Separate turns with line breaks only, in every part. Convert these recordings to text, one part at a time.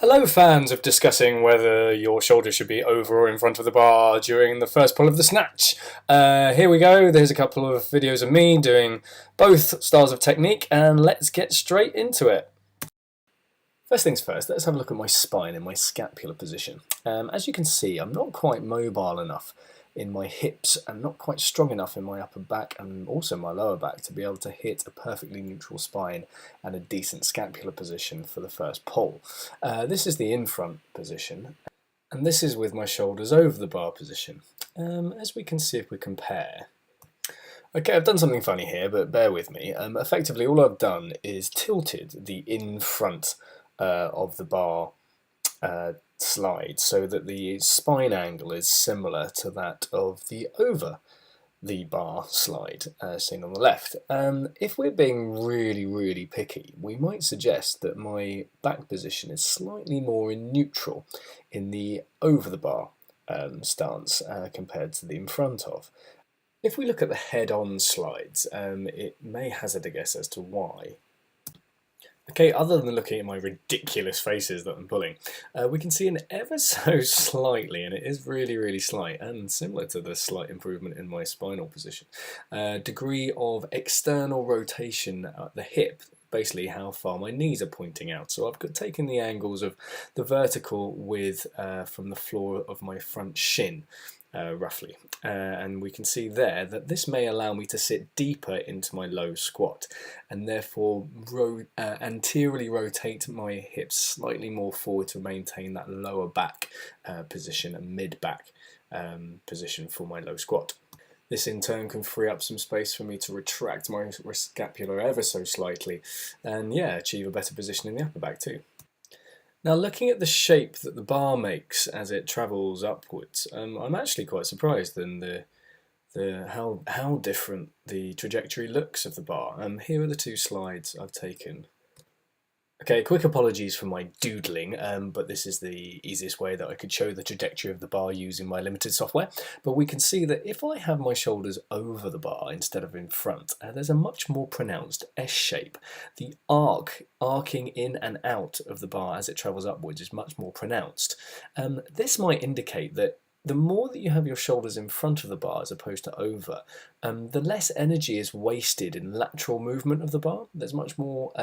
Hello fans of discussing whether your shoulders should be over or in front of the bar during the first pull of the snatch. Here we go, there's a couple of videos of me doing both styles of technique and let's get straight into it. First things first, let's have a look at my spine and my scapular position. As you can see, I'm not quite mobile enough in my hips and not quite strong enough in my upper back and also my lower back to be able to hit a perfectly neutral spine and a decent scapular position for the first pull. This is the in front position, and this is with my shoulders over the bar position. As we can see if we compare. Okay, I've done something funny here, but bear with me. Effectively all I've done is tilted the in front of the bar slide so that the spine angle is similar to that of the over the bar slide seen on the left. If we're being really picky, we might suggest that my back position is slightly more in neutral in the over the bar stance compared to the in front of. If we look at the head-on slides, it may hazard a guess as to why. Okay, other than looking at my ridiculous faces that I'm pulling, we can see an ever so slightly, and it is really slight, and similar to the slight improvement in my spinal position, degree of external rotation at the hip, basically how far my knees are pointing out. So I've taken the angles of the vertical width from the floor of my front shin, roughly, and we can see there that this may allow me to sit deeper into my low squat and therefore anteriorly rotate my hips slightly more forward to maintain that lower back position and mid-back position for my low squat. This in turn can free up some space for me to retract my scapula ever so slightly and achieve a better position in the upper back too. Now, looking at the shape that the bar makes as it travels upwards, I'm actually quite surprised in how different the trajectory looks of the bar. Here are the two slides I've taken. Okay, quick apologies for my doodling, but this is the easiest way that I could show the trajectory of the bar using my limited software. But we can see that if I have my shoulders over the bar instead of in front, there's a much more pronounced S shape. The arcing in and out of the bar as it travels upwards is much more pronounced. This might indicate that the more that you have your shoulders in front of the bar as opposed to over, the less energy is wasted in lateral movement of the bar. There's much more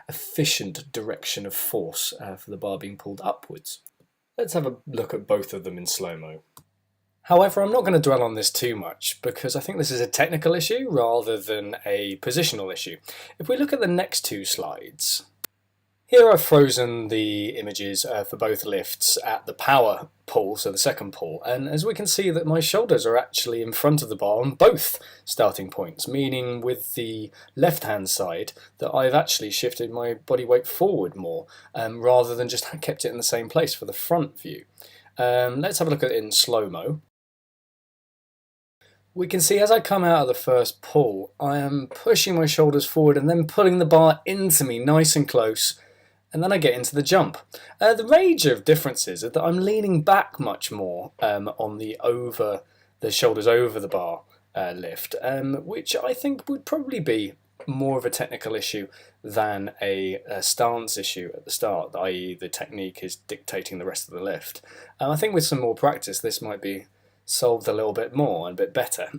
efficient direction of force for the bar being pulled upwards. Let's have a look at both of them in slow-mo. However, I'm not going to dwell on this too much because I think this is a technical issue rather than a positional issue. If we look at the next two slides, here I've frozen the images for both lifts at the power pull, so the second pull, and as we can see that my shoulders are actually in front of the bar on both starting points, meaning with the left hand side that I've actually shifted my body weight forward more rather than just kept it in the same place for the front view. Let's have a look at it in slow-mo. We can see as I come out of the first pull, I am pushing my shoulders forward and then pulling the bar into me nice and close. And then I get into the jump. The range of differences is that I'm leaning back much more on the shoulders over the bar lift, which I think would probably be more of a technical issue than a stance issue at the start, i.e. the technique is dictating the rest of the lift. I think with some more practice this might be solved a little bit more and a bit better.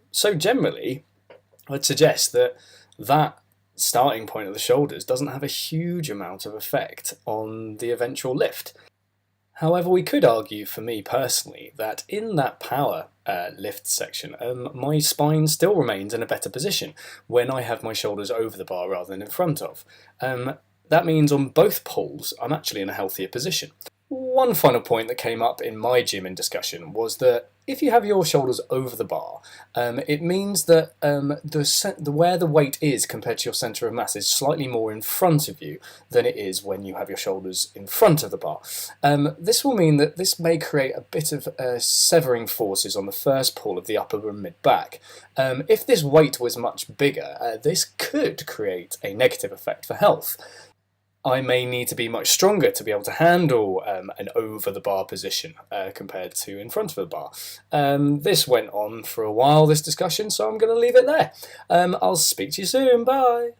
So generally, I'd suggest that starting point of the shoulders doesn't have a huge amount of effect on the eventual lift. However, we could argue, for me personally, that in that power lift section, my spine still remains in a better position when I have my shoulders over the bar rather than in front of. That means on both pulls, I'm actually in a healthier position. One final point that came up in my gym in discussion was that if you have your shoulders over the bar, it means that where the weight is compared to your centre of mass is slightly more in front of you than it is when you have your shoulders in front of the bar. This will mean that this may create a bit of severing forces on the first pull of the upper and mid back. If this weight was much bigger, this could create a negative effect for health. I may need to be much stronger to be able to handle an over the bar position compared to in front of the bar. This went on for a while, this discussion, so I'm going to leave it there. I'll speak to you soon. Bye.